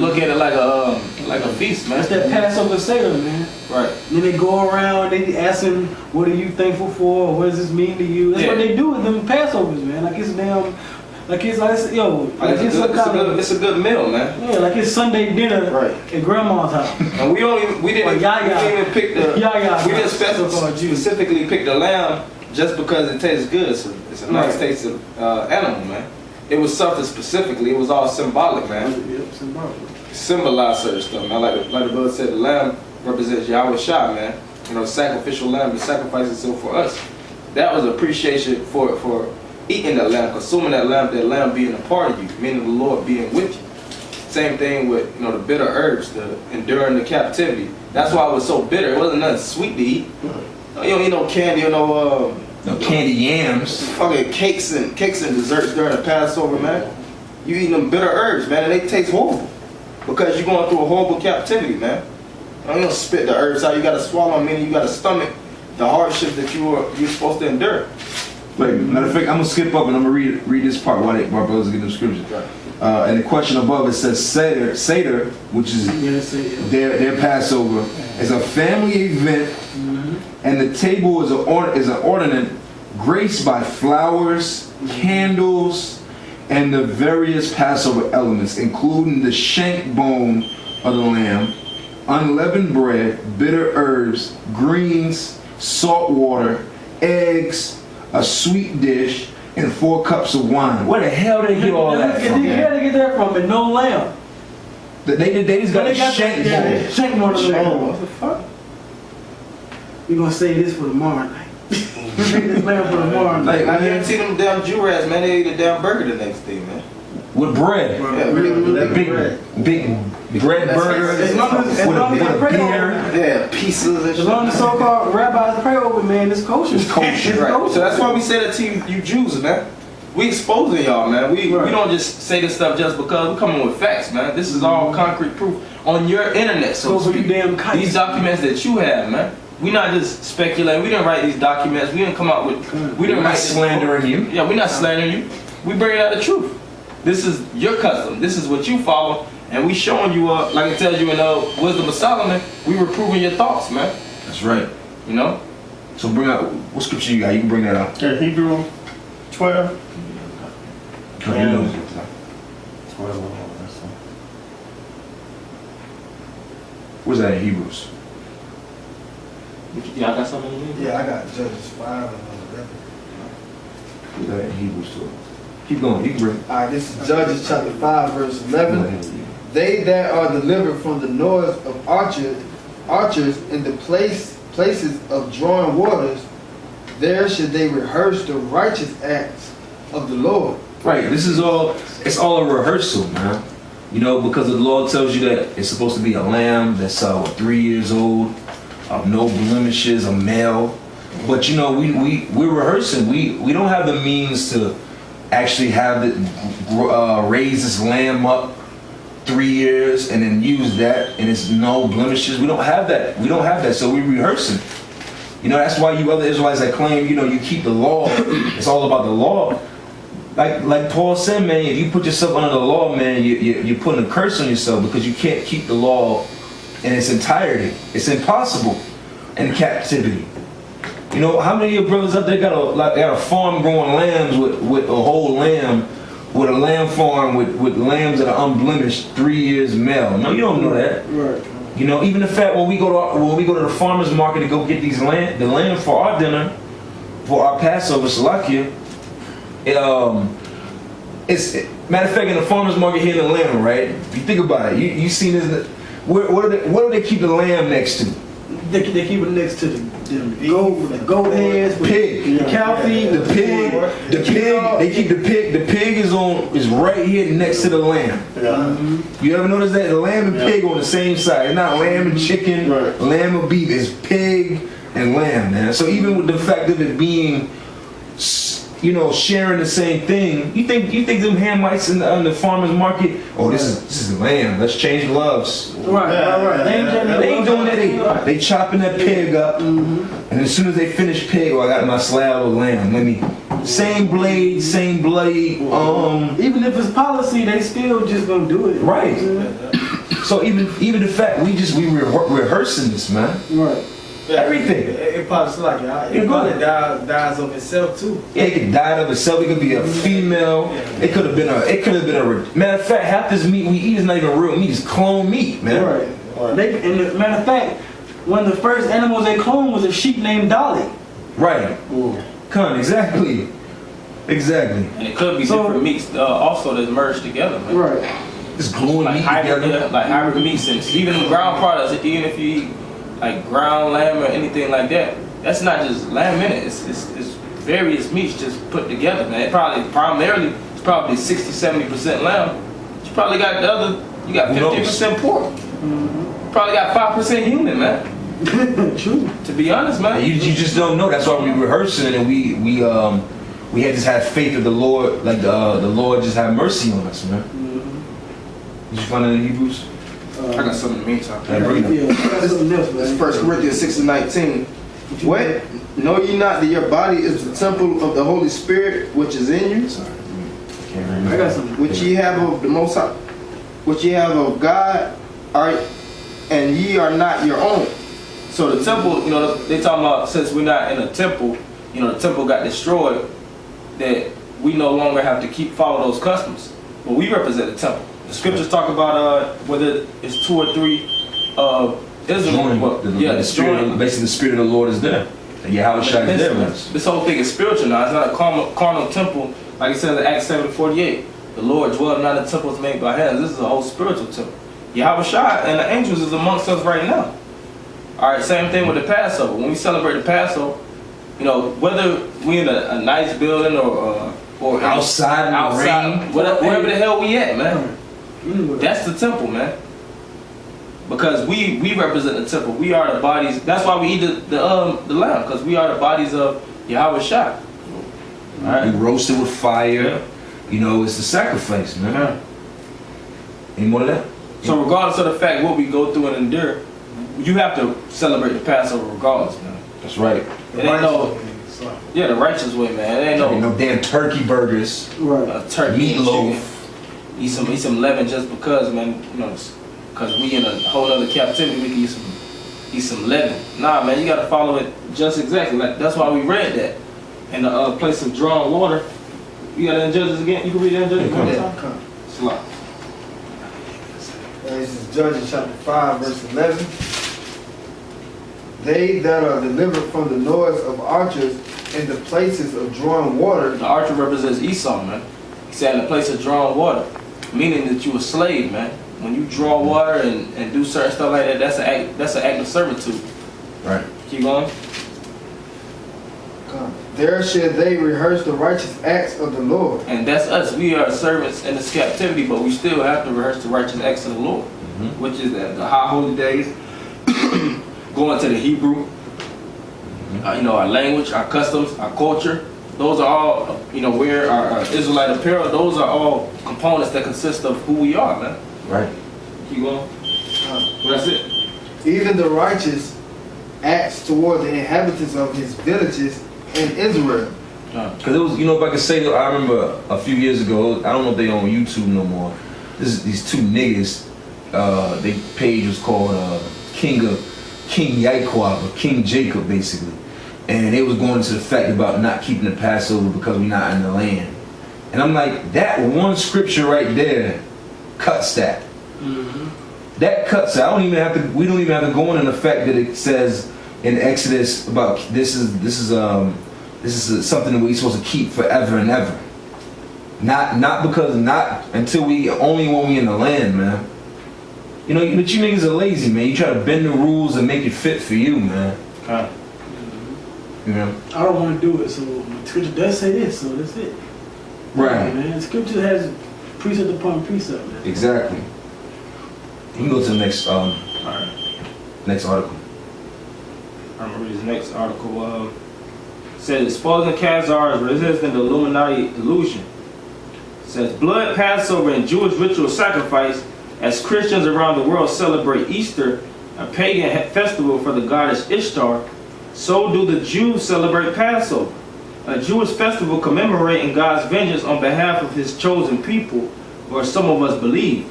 Look at it like a feast, man. That's that Passover Seder, man. Right. Then they go around, they asking, what are you thankful for? Or what does this mean to you? That's what they do with them Passovers, man. Like it's damn, it's a good meal, man. Yeah, like it's Sunday dinner at grandma's house. And we didn't even pick the we didn't specifically pick the lamb just because it tastes good. It's a nice tasting animal, man. It was something specifically. It was all symbolic, man. Yep, symbolic. Symbolized certain stuff, man. Like the brother said, the lamb represents Yahweh Shah, man. You know, sacrificial lamb, the sacrifice itself for us. That was appreciation for eating that lamb, consuming that lamb being a part of you, meaning the Lord being with you. Same thing with, you know, the bitter herbs, the enduring the captivity. That's why it was so bitter. It wasn't nothing sweet to eat. You don't eat no candy or no candy yams. Fucking cakes and desserts during the Passover, man. You eating them bitter herbs, man, and they taste horrible. Because you're going through a horrible captivity, man. You don't spit the herbs out, you gotta swallow them, meaning you gotta stomach the hardships that you're supposed to endure. Wait, matter of fact, I'm gonna skip up and I'm gonna read this part while my brothers get the scriptures. Right. And the question above it says Seder, which is their Passover, is a family event, and the table is an ornament graced by flowers, candles, and the various Passover elements, including the shank bone of the lamb, unleavened bread, bitter herbs, greens, salt water, eggs, a sweet dish, and 4 cups of wine. Where the hell they get all that from? Where they get that from? And no lamb. They just got a shank bone. Shank bone of the lamb. What the fuck? We gonna say this for tomorrow night. This lamb for tomorrow night. Like, I didn't see them damn Jew rats, man. They ate a damn burger the next day, man. With bread. Yeah, big bread burgers with a beer. Yeah, pieces and shit. As long as the so-called rabbis pray over, man, it's kosher. It's kosher, right. So that's why we say that to you Jews, man. We exposing y'all, man. We don't just say this stuff just because. We coming with facts, man. This is all concrete proof on your internet. So these documents that you have, man. We not just speculating. We didn't write these documents. We didn't come out with. We didn't write slandering you. Yeah, we're not slandering you. We bringing out the truth. This is your custom. This is what you follow, and we showing you, like it tells you in Wisdom of Solomon, we reproving your thoughts, man. That's right. You know. So bring out what scripture you got. You can bring that out. Yeah, Hebrew 12. Yeah. 12. Where's that in Hebrews? Yeah, I got something to do. Yeah, I got Judges 5 and 11. Where's that in Hebrews 12? Keep going. You can bring. Alright, this is Judges chapter 5, verse 11. They that are delivered from the noise of archers in the places of drawing waters, there should they rehearse the righteous acts of the Lord. Right. This is all. It's all a rehearsal, man. You know, because the Lord tells you that it's supposed to be a lamb that's 3 years old, of no blemishes, a male. But you know, we're rehearsing. We don't have the means to actually have raise this lamb up 3 years and then use that and it's no blemishes. We don't have that. So we're rehearsing. You know, that's why you other Israelites that claim, you know, you keep the law. It's all about the law. Like Paul said, man, if you put yourself under the law, man, you're putting a curse on yourself because you can't keep the law in its entirety. It's impossible in captivity. You know, how many of your brothers out there got a farm growing lambs with a whole lamb, with a lamb farm with lambs that are unblemished, 3 years male? No, you don't know that. Right. You know, even the fact when we go to the farmer's market to go get the lamb for our dinner, for our Passover, Salakia, it's matter of fact in the farmer's market here in Atlanta, right? If you think about it, you seen this. What do they keep the lamb next to? They keep it next to the goat heads, pig, the cow feet, the pig. They keep the pig. The pig is right here next to the lamb. Yeah. You ever notice that the lamb and pig on the same side? It's not lamb and chicken, lamb and beef. It's pig and lamb, man. So even with the fact of it being, you know, sharing the same thing, you think them Hamites in the farmer's market? Oh, this is lamb. Let's change gloves. Right. They ain't doing that. They chopping that pig up, and as soon as they finish pig, I got my slab of lamb. Same blade, same bloody. Even if it's policy, they still just gonna do it. Right. So even the fact we rehearsing this, man. Right. Everything. It probably like It it probably good. dies of itself too. Yeah, it could die of itself. It could be a female. It could have been a. Matter of fact, half this meat we eat is not even real meat. It's clone meat, man. Right. And the, matter of fact, one of the first animals they cloned was a sheep named Dolly. Right. Exactly. Exactly. And it could be So- different meats also that's merged together, man. Right. It's gluing Like meat hybrid, together. like hybrid meats and even ground products. Even if you eat like ground lamb or anything like that, that's not just lamb in it. It's various meats just put together, man. It primarily it's probably 60-70% lamb. You probably got the other. You got Who knows? 50% pork. Probably got 5% human, man. True. To be honest, man. And you just don't know. That's why we rehearsing it, and we had just had faith of the Lord, like the Lord just had mercy on us, man. Did you find it in Hebrews? I got something in the meantime. Yeah, bring it up. That's something else, This man. 1 Corinthians 6:19. What? Know ye not that your body is the temple of the Holy Spirit which is in you, Sorry. Can't I remember. got something. which ye have of the Most High, which ye have of God, and ye are not your own. So the temple, they talking about since we're not in a temple, the temple got destroyed, that we no longer have to follow those customs. But we represent the temple. The scriptures talk about whether it's 2 or 3 Israel. Join, Well, the spirit, join. basically the spirit of the Lord is there. And Yahweh Shai is there with us. This whole thing is spiritual now. It's not a carnal temple. Like it says in Acts 7:48. The Lord dwelleth not in temples made by hands. This is a whole spiritual temple. Yahweh Shai and the angels is amongst us right now. Alright, same thing with the Passover. When we celebrate the Passover, whether we in a nice building or Outside in the rain. wherever the hell we at, man. Anyway. That's the temple, man. Because we represent the temple. We are the bodies. That's why we eat the lamb, because we are the bodies of Yahweh Shai. We roast it with fire. It's the sacrifice, man. Yeah. Any more of that? So regardless of the fact what we go through and endure, you have to celebrate the Passover regardless, man. That's right. It ain't no, the righteous way, man. It ain't Ain't no no damn turkey burgers, Right. turkey and meatloaf. chicken. Eat some leaven just because, man. Because we in a whole other captivity, we can eat some leaven. Nah, man, you gotta follow it just exactly. Like that's why we read that in the place of drawn water. You got it in Judges again. You can read it in Judges one more time. Come. Slide. This is Judges chapter 5, verse 11. They that are delivered from the noise of archers in the places of drawing water. The archer represents Esau, man. He said in the place of drawing water, meaning that you a slave, man. When you draw water and do certain stuff like that, that's an act of servitude. Right. Keep going. Come. There should they rehearse the righteous acts of the Lord. And that's us. We are servants in this captivity, but we still have to rehearse the righteous acts of the Lord, which is the high holy days, going to the Hebrew, our language, our customs, our culture. Those are all, wear our Israelite apparel. Those are all components that consist of who we are, man. Right. Keep going. That's it. Even the righteous acts toward the inhabitants of his villages in Israel. Because it was, if I could say, I remember a few years ago, I don't know if they on YouTube no more. These 2 niggas, their page was called King Yaakov, or King Jacob, basically. And they was going into the fact about not keeping the Passover because we're not in the land. And I'm like, that one scripture right there cuts that. That cuts that. We don't even have to go in the fact that it says in Exodus about this is something that we're supposed to keep forever and ever. Not until only when we in the land, man. But you niggas are lazy, man. You try to bend the rules and make it fit for you, man. I don't want to do it, so the scripture does say this, so that's it. Right. Man, scripture has precept upon precept, man. Exactly. You can go to the next next article. I'm gonna read this next article. It says exposing Khazar's resistance to the Illuminati illusion. It says blood Passover and Jewish ritual sacrifice as Christians around the world celebrate Easter, a pagan festival for the goddess Ishtar. So do the Jews celebrate Passover, a Jewish festival commemorating God's vengeance on behalf of his chosen people, or some of us believe.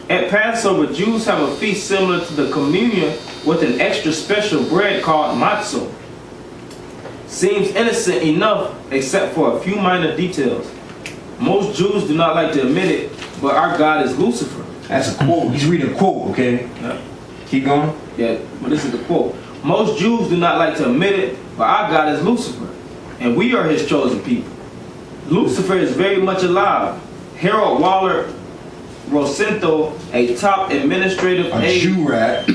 At Passover, Jews have a feast similar to the communion with an extra special bread called matzah. Seems innocent enough except for a few minor details. Most Jews do not like to admit it, but our God is Lucifer. That's a quote. He's reading a quote, okay? Yeah. Keep going. Yeah, but this is the quote. Most Jews do not like to admit it, but our God is Lucifer, and we are his chosen people. Lucifer is very much alive. Harold Waller Rosenthal, a top administrative aide. Jew rat.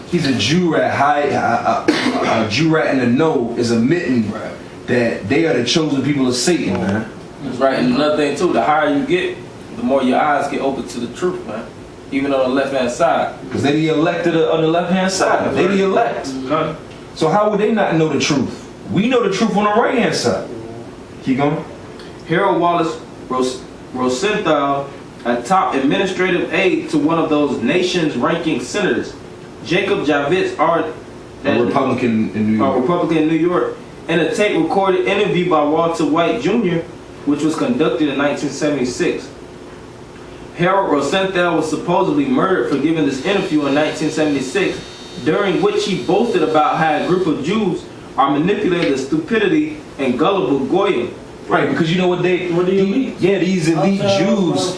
He's a Jew rat. A Jew rat in the know is admitting that they are the chosen people of Satan, man. That's right, and another thing too, the higher you get, the more your eyes get open to the truth, man. Even on the left-hand side. Because they the elected on the left-hand side. They the elect. So how would they not know the truth? We know the truth on the right-hand side. Keep going. Harold Wallace Rosenthal, a top administrative aide to one of those nation's ranking senators. Jacob Javits, A Republican in New York. A Republican in New York. In a tape-recorded interview by Walter White Jr., which was conducted in 1976. Harold Rosenthal was supposedly murdered for giving this interview in 1976, during which he boasted about how a group of Jews are manipulated to stupidity and gullible goyim. Right, because you know what they... What do you mean? Yeah, these elite Jews,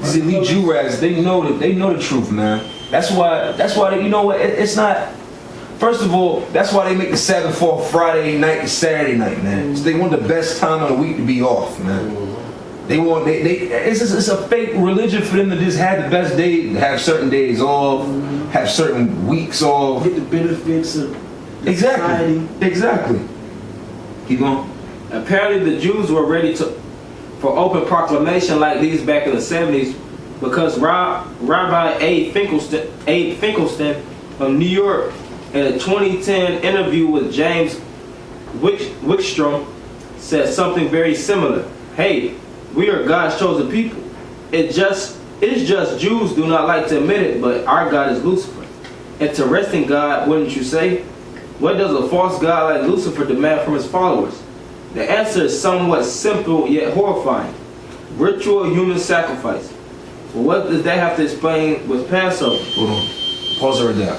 these elite Jew rats, they know the truth, man. That's why they, you know what, it's not... First of all, that's why they make the Sabbath fall Friday night to Saturday night, man. So they want the best time of the week to be off, man. It's a fake religion for them to just have the best day, have certain days off, have certain weeks off. Get the benefits of Exactly. Exactly. Keep going. Apparently the Jews were ready for open proclamation like these back in the 70s because Rabbi Abe Finkelstein of New York, in a 2010 interview with James Wickstrom, said something very similar. Hey, we are God's chosen people. It's just Jews do not like to admit it, but our God is Lucifer. Interesting God, wouldn't you say? What does a false God like Lucifer demand from his followers? The answer is somewhat simple yet horrifying. Ritual human sacrifice. Well, what does that have to explain with Passover? Hold on. Pause it right there.